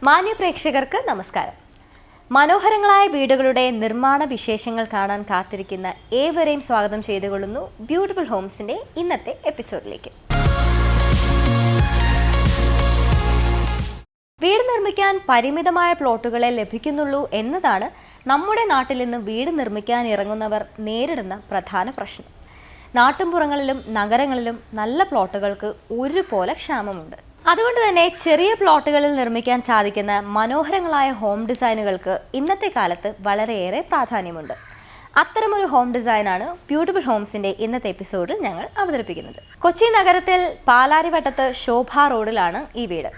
മാന്യ പ്രേക്ഷകർക്ക് നമസ്കാരം. മനോഹരങ്ങളായ വീടുകളുടെ നിർമ്മാണ വിശേഷങ്ങൾ കാണാൻ കാത്തിരിക്കുന്ന ഏവരെയും സ്വാഗതം ചെയ്തുകൊള്ളുന്നു ബ്യൂട്ടിഫുൾ ഹോംസിന്റെ ഇന്നത്തെ എപ്പിസോഡിലേക്ക്. വീട് നിർമ്മിക്കാൻ പരിമിതമായ പ്ലോട്ടുകളെ ലഭിക്കുന്നുള്ളൂ എന്നതാണ് നമ്മുടെ നാട്ടിൽ നിന്ന് വീട് നിർമ്മിക്കാൻ ഇറങ്ങുന്നവർ നേരിടുന്ന പ്രധാന പ്രശ്നം. നാട്ടുംപുറങ്ങളിലും നഗരങ്ങളിലും നല്ല പ്ലോട്ടുകൾക്ക് ഒരുപോലെ ക്ഷാമമുണ്ട്. അതുകൊണ്ട് തന്നെ ചെറിയ പ്ലോട്ടുകളിൽ നിർമ്മിക്കാൻ സാധിക്കുന്ന മനോഹരങ്ങളായ ഹോം ഡിസൈനുകൾക്ക് ഇന്നത്തെ കാലത്ത് വളരെയേറെ പ്രാധാന്യമുണ്ട്. അത്തരമൊരു ഹോം ഡിസൈനാണ് ബ്യൂട്ടിഫുൾ ഹോംസിന്റെ ഇന്നത്തെ എപ്പിസോഡിൽ ഞങ്ങൾ അവതരിപ്പിക്കുന്നത്. കൊച്ചി നഗരത്തിൽ പാലാരിവട്ടത്ത് ശോഭ റോഡിലാണ് ഈ വീട്.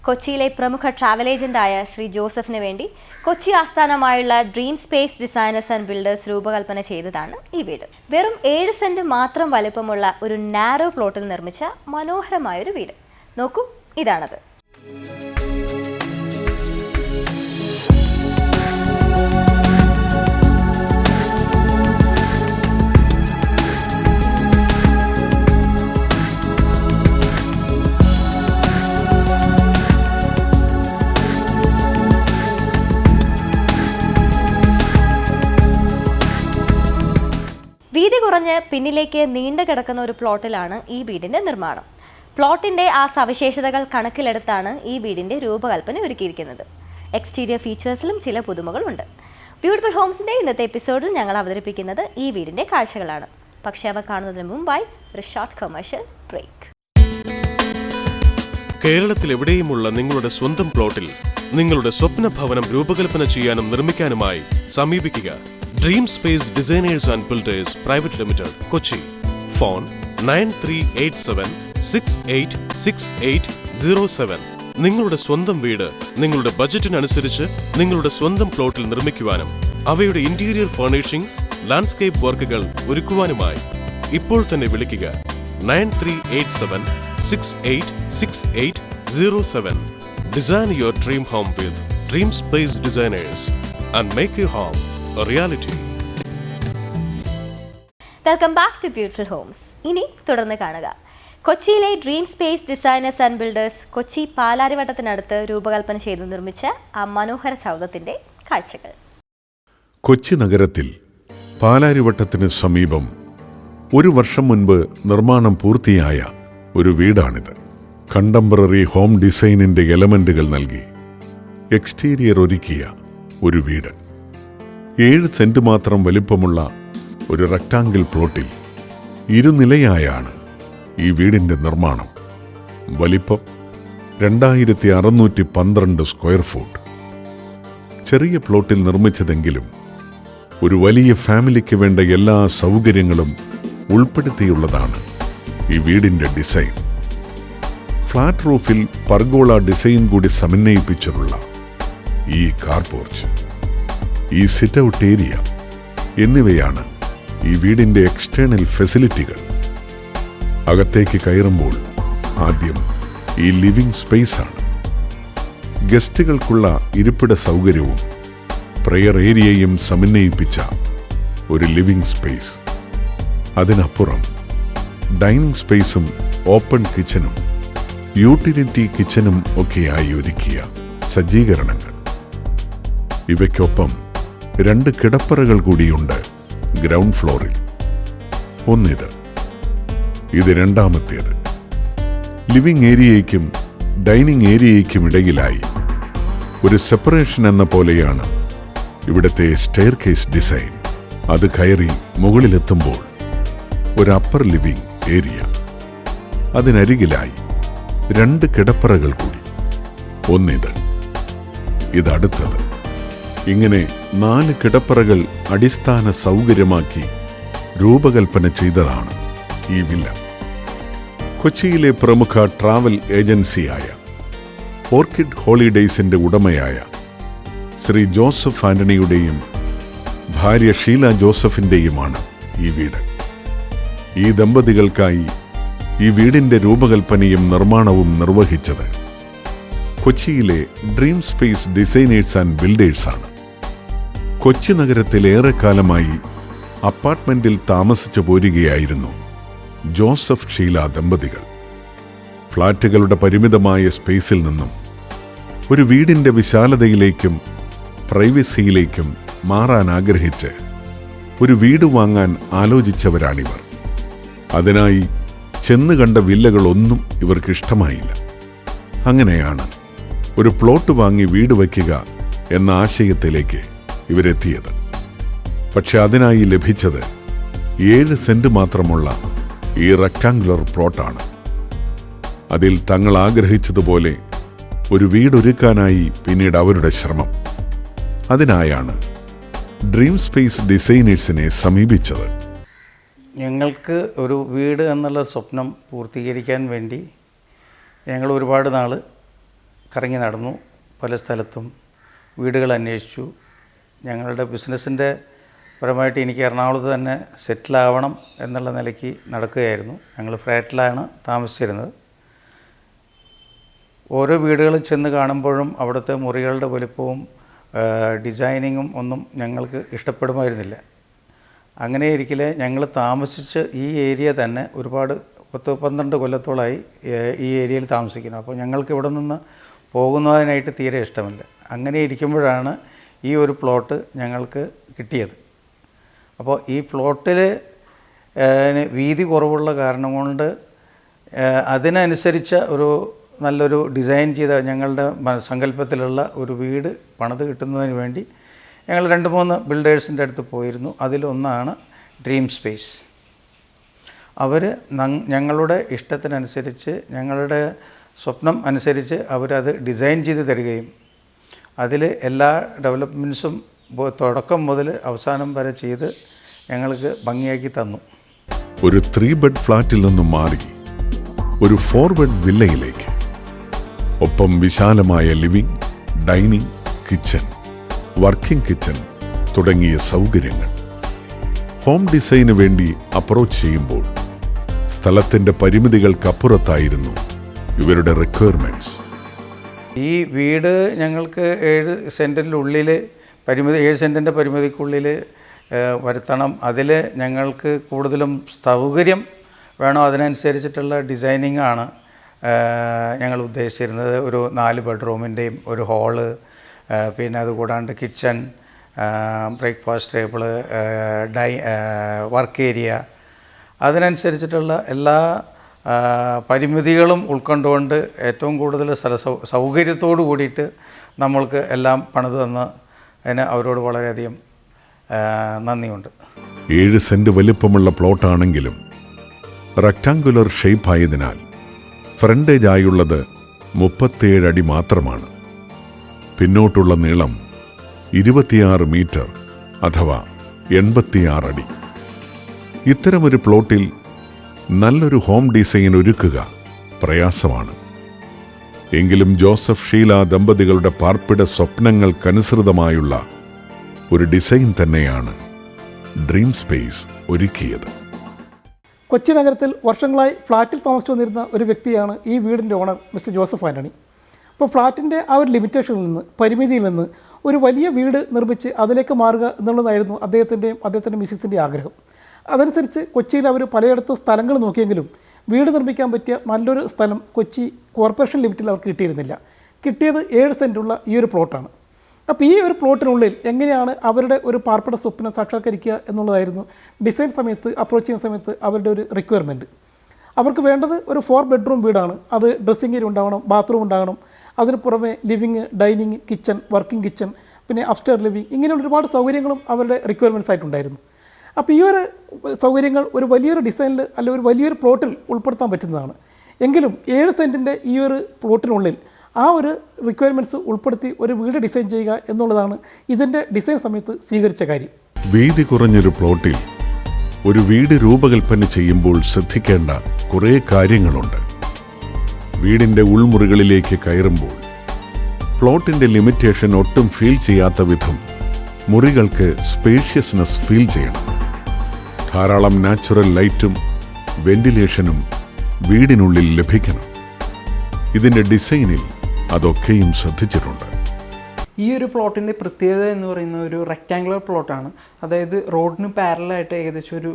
കൊച്ചിയിലെ പ്രമുഖ ട്രാവൽ ഏജന്റായ ശ്രീ ജോസഫിന് വേണ്ടി കൊച്ചി ആസ്ഥാനമായുള്ള dream space designers and builders രൂപകൽപ്പന ചെയ്തതാണ് ഈ വീട്. വെറും 7 സെന്റ് മാത്രം വലുപ്പമുള്ള ഒരു നാരോ പ്ലോട്ടിൽ നിർമ്മിച്ച മനോഹരമായൊരു വീട്. നോക്കൂ, ഇതാണത്. വീതി കുറഞ്ഞ് പിന്നിലേക്ക് നീണ്ടു കിടക്കുന്ന ഒരു പ്ലോട്ടിലാണ് ഈ വീടിന്റെ നിർമ്മാണം. പ്ലോട്ടിന്റെ ആ സവിശേഷതകൾ കണക്കിലെടുത്താണ് ഈ വീടിന്റെ രൂപകൽപ്പന ഒരുക്കിയിരിക്കുന്നത്. എക്സ്റ്റീരിയർ ഫീച്ചേഴ്സിലും ചില പുതുമകളുണ്ട്. ബ്യൂട്ടിഫുൾ ഹോംസിന്റെ ഇന്നത്തെ എപ്പിസോഡിൽ ഞങ്ങൾ അവതരിപ്പിക്കുന്നത് ഈ വീടിന്റെ കാഴ്ചകളാണ്. പക്ഷേ അവ കാണുന്നതിന് മുമ്പായി ഒരു ഷോർട്ട് കൊമേഴ്ഷ്യൽ ബ്രേക്ക്. കേരളത്തിൽ എവിടെയുമുള്ള നിങ്ങളുടെ സ്വന്തം പ്ലോട്ടിൽ നിങ്ങളുടെ സ്വപ്ന ഭവനം രൂപകൽപ്പന ചെയ്യാനും നിർമ്മിക്കാനുമായി സമീപിക്കുക dream space designers and builders private limited, Kochi. Phone 9387686807. നിങ്ങളുടെ സ്വന്തം വീട് നിങ്ങളുടെ ബജറ്റിനനുസരിച്ച് നിങ്ങളുടെ സ്വന്തം പ്ലോട്ടിൽ നിർമ്മിക്കുവാനും അവയുടെ ഇന്റീരിയർ ഫർണിഷിംഗ്, ലാൻഡ്സ്കേപ്പ് വർക്കുകൾ ഒരുക്കുവാനുമായി ഇപ്പോൾ തന്നെ വിളിക്കുക 9387686807. Design your dream home with Dream Space Designers and make your home a reality. Welcome back to beautiful homes. ഇനി തുടർന്ന് കാണുക കൊച്ചിയിലെ dream space designers and builders Kochi പാലാരിവട്ടത്തിനടുത്ത് രൂപകൽപ്പന ചെയ്ത് നിർമ്മിച്ച ആ മനോഹര സൗധത്തിന്റെ കാഴ്ചകൾ. കൊച്ചി നഗരത്തിൽ പാലാരിവട്ടത്തിന് സമീപം 1 വർഷം മുൻപ് നിർമ്മാണം പൂർത്തിയായ ഒരു വീടാണിത്. കണ്ടംപററി ഹോം ഡിസൈനിന്റെ എലമെന്റുകൾ നൽകി എക്സ്റ്റീരിയർ ഒരുക്കിയ ഒരു വീട്. 7 സെന്റ് മാത്രം വലിപ്പമുള്ള ഒരു റെക്ടാങ്കിൾ പ്ലോട്ടിൽ ഇരുനിലയായാണ് ഈ വീടിന്റെ നിർമ്മാണം. വലിപ്പം 2612 സ്ക്വയർ ഫൂട്ട്. ചെറിയ പ്ലോട്ടിൽ നിർമ്മിച്ചതെങ്കിലും ഒരു വലിയ ഫാമിലിക്ക് വേണ്ട എല്ലാ സൗകര്യങ്ങളും ഉൾപ്പെടുത്തിയുള്ളതാണ് ഈ വീടിന്റെ ഡിസൈൻ. ഫ്ലാറ്റ് റൂഫിൽ പർഗോള ഡിസൈൻ കൂടി സമന്വയിപ്പിച്ചിട്ടുള്ള ഈ കാർ പോർച്ച്, ഈ സിറ്റ് ഔട്ട് ഏരിയ എന്നിവയാണ് ഈ വീടിന്റെ എക്സ്റ്റേണൽ ഫെസിലിറ്റികൾ. അകത്തേക്ക് കയറുമ്പോൾ ആദ്യം ഈ ലിവിംഗ് സ്പേസ് ആണ്. ഗസ്റ്റുകൾക്കുള്ള ഇരിപ്പിട സൗകര്യവും പ്രെയർ ഏരിയയും സമന്വയിപ്പിച്ച ഒരു ലിവിംഗ് സ്പേസ്. അതിനപ്പുറം ഡൈനിങ് സ്പേസും ഓപ്പൺ കിച്ചനും യൂട്ടിലിറ്റി കിച്ചനും ഒക്കെയായി ഒരുക്കിയ സജ്ജീകരണങ്ങൾ. ഇവയ്ക്കൊപ്പം 2 കിടപ്പറകൾ കൂടിയുണ്ട് ഗ്രൗണ്ട് ഫ്ലോറിൽ. ഇത് രണ്ടാമത്തേത്. ലിവിംഗ് ഏരിയയ്ക്കും ഡൈനിങ് ഏരിയയ്ക്കും ഇടയിലായി ഒരു സെപ്പറേഷൻ എന്ന പോലെയാണ് ഇവിടുത്തെ സ്റ്റെയർ കേസ് ഡിസൈൻ. അത് കയറി മുകളിലെത്തുമ്പോൾ ഒരു അപ്പർ ലിവിംഗ് ഏരിയ. അതിനരികിലായി 2 കിടപ്പറകൾ കൂടി. ഇതടുത്തത്. ഇങ്ങനെ 4 കിടപ്പറകൾ അടിസ്ഥാന സൗകര്യമാക്കി രൂപകൽപ്പന ചെയ്തതാണ് ഈ വില്ല. കൊച്ചിയിലെ പ്രമുഖ ട്രാവൽ ഏജൻസിയായ ഓർക്കിഡ് ഹോളിഡേയ്സിന്റെ ഉടമയായ ശ്രീ ജോസഫ് ആന്റണിയുടെയും ഭാര്യ ഷീല ജോസഫിന്റെയുമാണ് ഈ വീട്. ഈ ദമ്പതികൾക്കായി ഈ വീടിന്റെ രൂപകൽപ്പനയും നിർമ്മാണവും നിർവഹിച്ചത് കൊച്ചിയിലെ ഡ്രീം സ്പേസ് ഡിസൈനേഴ്സ് ആൻഡ് ബിൽഡേഴ്സാണ്. കൊച്ചി നഗരത്തിൽ ഏറെക്കാലമായി അപ്പാർട്ട്മെന്റിൽ താമസിച്ചു പോരുകയായിരുന്നു ജോസഫ് ഷീല ദമ്പതികൾ. ഫ്ളാറ്റുകളുടെ പരിമിതമായ സ്പേസിൽ നിന്നും ഒരു വീടിൻ്റെ വിശാലതയിലേക്കും പ്രൈവസിയിലേക്കും മാറാൻ ആഗ്രഹിച്ച് ഒരു വീട് വാങ്ങാൻ ആലോചിച്ചവരാണിവർ. അതിനായി ചെന്ന് കണ്ട വില്ലകളൊന്നും ഇവർക്ക് ഇഷ്ടമായില്ല. അങ്ങനെയാണ് ഒരു പ്ലോട്ട് വാങ്ങി വീട് വയ്ക്കുക എന്ന ആശയത്തിലേക്ക് ഇവരെത്തിയത്. പക്ഷെ അതിനായി ലഭിച്ചത് 7 സെന്റ് മാത്രമുള്ള ഈ റെക്ടാങ്കുലർ പ്ലോട്ടാണ്. അതിൽ തങ്ങൾ ആഗ്രഹിച്ചതുപോലെ ഒരു വീടൊരുക്കാനായി പിന്നീട് അവരുടെ ശ്രമം. അതിനായാണ് ഡ്രീം സ്പേസ് ഡിസൈനേഴ്സിനെ സമീപിച്ചത്. ഞങ്ങൾക്ക് ഒരു വീട് എന്നുള്ള സ്വപ്നം പൂർത്തീകരിക്കാൻ വേണ്ടി ഞങ്ങൾ ഒരുപാട് നാൾ കറങ്ങി നടന്നു. പല സ്ഥലത്തും വീടുകൾ അന്വേഷിച്ചു. ഞങ്ങളുടെ ബിസിനസ്സിൻ്റെ പരമായിട്ട് എനിക്ക് എറണാകുളത്ത് തന്നെ സെറ്റിലാവണം എന്നുള്ള നിലയ്ക്ക് നടക്കുകയായിരുന്നു. ഞങ്ങൾ ഫ്ലാറ്റിലാണ് താമസിച്ചിരുന്നത്. ഓരോ വീടുകളിൽ ചെന്ന് കാണുമ്പോഴും അവിടുത്തെ മുറികളുടെ വലുപ്പവും ഡിസൈനിങ്ങും ഒന്നും ഞങ്ങൾക്ക് ഇഷ്ടപ്പെടുമായിരുന്നില്ല. അങ്ങനെ ഇരിക്കലെ ഞങ്ങൾ താമസിച്ച് ഈ ഏരിയ തന്നെ ഒരുപാട് 10-12 കൊല്ലത്തോളമായി ഈ ഏരിയയിൽ താമസിക്കുന്നു. അപ്പോൾ ഞങ്ങൾക്ക് ഇവിടെ നിന്ന് പോകുന്നതിനായിട്ട് തീരെ ഇഷ്ടമില്ല. അങ്ങനെ ഇരിക്കുമ്പോഴാണ് ഈ ഒരു പ്ലോട്ട് ഞങ്ങൾക്ക് കിട്ടിയത്. അപ്പോൾ ഈ പ്ലോട്ടിൽ വീതി കുറവുള്ള കാരണം കൊണ്ട് അതിനനുസരിച്ച ഒരു നല്ലൊരു ഡിസൈൻ ചെയ്ത ഞങ്ങളുടെ സങ്കല്പത്തിലുള്ള ഒരു വീട് പണിത് കിട്ടുന്നതിന് വേണ്ടി ഞങ്ങൾ 2-3 ബിൽഡേഴ്സിൻ്റെ അടുത്ത് പോയിരുന്നു. അതിലൊന്നാണ് ഡ്രീം സ്പേസ്. അവർ ഞങ്ങളുടെ ഇഷ്ടത്തിനനുസരിച്ച് ഞങ്ങളുടെ സ്വപ്നം അനുസരിച്ച് അവരത് ഡിസൈൻ ചെയ്ത് തരികയും അതിൽ എല്ലാ ഡെവലപ്മെൻറ്റ്സും തുടക്കം മുതൽ അവസാനം വരെ ചെയ്ത് ഞങ്ങൾക്ക് ഭംഗിയാക്കി തന്നു. ഒരു 3 ബെഡ് ഫ്ലാറ്റിൽ നിന്നും മാറി ഒരു 4 ബെഡ് വില്ലയിലേക്ക്, ഒപ്പം വിശാലമായ living, dining, kitchen, working kitchen തുടങ്ങിയ സൗകര്യങ്ങൾ. ഹോം ഡിസൈന് വേണ്ടി അപ്രോച്ച് ചെയ്യുമ്പോൾ സ്ഥലത്തിൻ്റെ പരിമിതികൾക്കപ്പുറത്തായിരുന്നു ഇവരുടെ റിക്വയർമെൻറ്റ്സ്. ഈ വീട് ഞങ്ങൾക്ക് 7 സെൻറ്റിനുള്ളിൽ 7 സെൻറ്റിൻ്റെ പരിമിതിക്കുള്ളിൽ വരുത്തണം. അതിൽ ഞങ്ങൾക്ക് കൂടുതലും സൗകര്യം വേണോ അതിനനുസരിച്ചിട്ടുള്ള ഡിസൈനിങ് ആണ് ഞങ്ങൾ ഉദ്ദേശിച്ചിരുന്നത്. ഒരു 4 ബെഡ്റൂമിൻ്റെയും ഒരു ഹാള്, പിന്നെ അതുകൂടാണ്ട് kitchen, breakfast table, work area, അതിനനുസരിച്ചിട്ടുള്ള എല്ലാ പരിമിതികളും ഉൾക്കൊണ്ടുകൊണ്ട് ഏറ്റവും കൂടുതൽ സൗകര്യത്തോടു കൂടിയിട്ട് നമ്മൾക്ക് എല്ലാം പണിത് തന്ന് അതിന് അവരോട് വളരെയധികം നന്ദിയുണ്ട്. 7 സെന്റ് വലിപ്പമുള്ള പ്ലോട്ടാണെങ്കിലും റെക്ടാങ്കുലർ ഷേപ്പായതിനാൽ ഫ്രണ്ടേജ് ആയുള്ളത് 37 അടി മാത്രമാണ്. പിന്നോട്ടുള്ള നീളം 26 മീറ്റർ അഥവാ 86 അടി. ഇത്തരമൊരു പ്ലോട്ടിൽ നല്ലൊരു ഹോം ഡിസൈൻ ഒരുക്കുക പ്രയാസമാണ്. എങ്കിലും ജോസഫ് ഷീല ദമ്പതികളുടെ പാർപ്പിട സ്വപ്നങ്ങൾക്കനുസൃതമായുള്ള ഒരു ഡിസൈൻ തന്നെയാണ് ഡ്രീം സ്പേസ് ഒരുക്കിയത്. കൊച്ചി നഗരത്തിൽ വർഷങ്ങളായി ഫ്ലാറ്റിൽ താമസിച്ചു വന്നിരുന്ന ഒരു വ്യക്തിയാണ് ഈ വീടിൻ്റെ ഓണർ മിസ്റ്റർ ജോസഫ് ആൻ്റണി. അപ്പോൾ ഫ്ലാറ്റിൻ്റെ ആ ഒരു ലിമിറ്റേഷനിൽ നിന്ന്, പരിമിതിയിൽ നിന്ന് ഒരു വലിയ വീട് നിർമ്മിച്ച് അതിലേക്ക് മാറുക എന്നുള്ളതായിരുന്നു അദ്ദേഹത്തിൻ്റെ മിസ്സിസിൻ്റെയും ആഗ്രഹം. അതനുസരിച്ച് കൊച്ചിയിൽ അവർ പലയിടത്ത് സ്ഥലങ്ങൾ നോക്കിയെങ്കിലും വീട് നിർമ്മിക്കാൻ പറ്റിയ നല്ലൊരു സ്ഥലം കൊച്ചി കോർപ്പറേഷൻ ലിമിറ്റിൽ അവർക്ക് കിട്ടിയിരുന്നില്ല. കിട്ടിയത് 7 സെൻറ്റുള്ള ഈ ഒരു പ്ലോട്ടാണ്. അപ്പോൾ ഈ ഒരു പ്ലോട്ടിനുള്ളിൽ എങ്ങനെയാണ് അവരുടെ ഒരു പാർപ്പിട സ്വപ്നം സാക്ഷാത്കരിക്കുക എന്നുള്ളതായിരുന്നു ഡിസൈൻ സമയത്ത്, അപ്രോച്ച് ചെയ്യുന്ന സമയത്ത് അവരുടെ ഒരു റിക്വയർമെൻറ്റ്. അവർക്ക് വേണ്ടത് ഒരു 4 ബെഡ്റൂം വീടാണ്. അത് ഡ്രസ്സിംഗ് ഏരിയ ഉണ്ടാകണം, ബാത്റൂം ഉണ്ടാകണം, അതിന് പുറമെ living, dining, kitchen, working kitchen, പിന്നെ അപ്സ്റ്റെയർ ലിവിങ്, ഇങ്ങനെയുള്ള ഒരുപാട് സൗകര്യങ്ങളും അവരുടെ റിക്വയർമെൻറ്റ്സ് ആയിട്ടുണ്ടായിരുന്നു. അപ്പോൾ ഈ ഒരു സൗകര്യങ്ങൾ ഒരു വലിയൊരു ഡിസൈനിൽ അല്ലെങ്കിൽ ഒരു വലിയൊരു പ്ലോട്ടിൽ ഉൾപ്പെടുത്താൻ പറ്റുന്നതാണ്. എങ്കിലും 7 സെൻറ്റിൻ്റെ ഈ ഒരു പ്ലോട്ടിനുള്ളിൽ ആ ഒരു റിക്വയർമെൻറ്റ്സ് ഉൾപ്പെടുത്തി ഒരു വീട് ഡിസൈൻ ചെയ്യുക എന്നുള്ളതാണ് ഇതിൻ്റെ ഡിസൈൻ സമയത്ത് സ്വീകരിച്ച കാര്യം. വീതി കുറഞ്ഞൊരു പ്ലോട്ടിൽ ഒരു വീട് രൂപകൽപ്പന ചെയ്യുമ്പോൾ ശ്രദ്ധിക്കേണ്ട കുറേ കാര്യങ്ങളുണ്ട്. വീടിൻ്റെ ഉൾമുറികളിലേക്ക് കയറുമ്പോൾ പ്ലോട്ടിൻ്റെ ലിമിറ്റേഷൻ ഒട്ടും ഫീൽ ചെയ്യാത്ത വിധം മുറികൾക്ക് സ്പേഷ്യസ്നെസ് ഫീൽ ചെയ്യണം. ധാരാളം നാച്ചുറൽ ലൈറ്റും വെന്റിലേഷനും വീടിനുള്ളിൽ ലഭിക്കണം. ഇതിൻ്റെ ഡിസൈനിൽ അതൊക്കെയും ശ്രദ്ധിച്ചിട്ടുണ്ട്. ഈ ഒരു പ്ലോട്ടിൻ്റെ പ്രത്യേകത എന്ന് പറയുന്ന ഒരു റെക്റ്റാങ്കുലർ പ്ലോട്ടാണ്. അതായത് റോഡിന് പാരലായിട്ട് ഏകദേശം ഒരു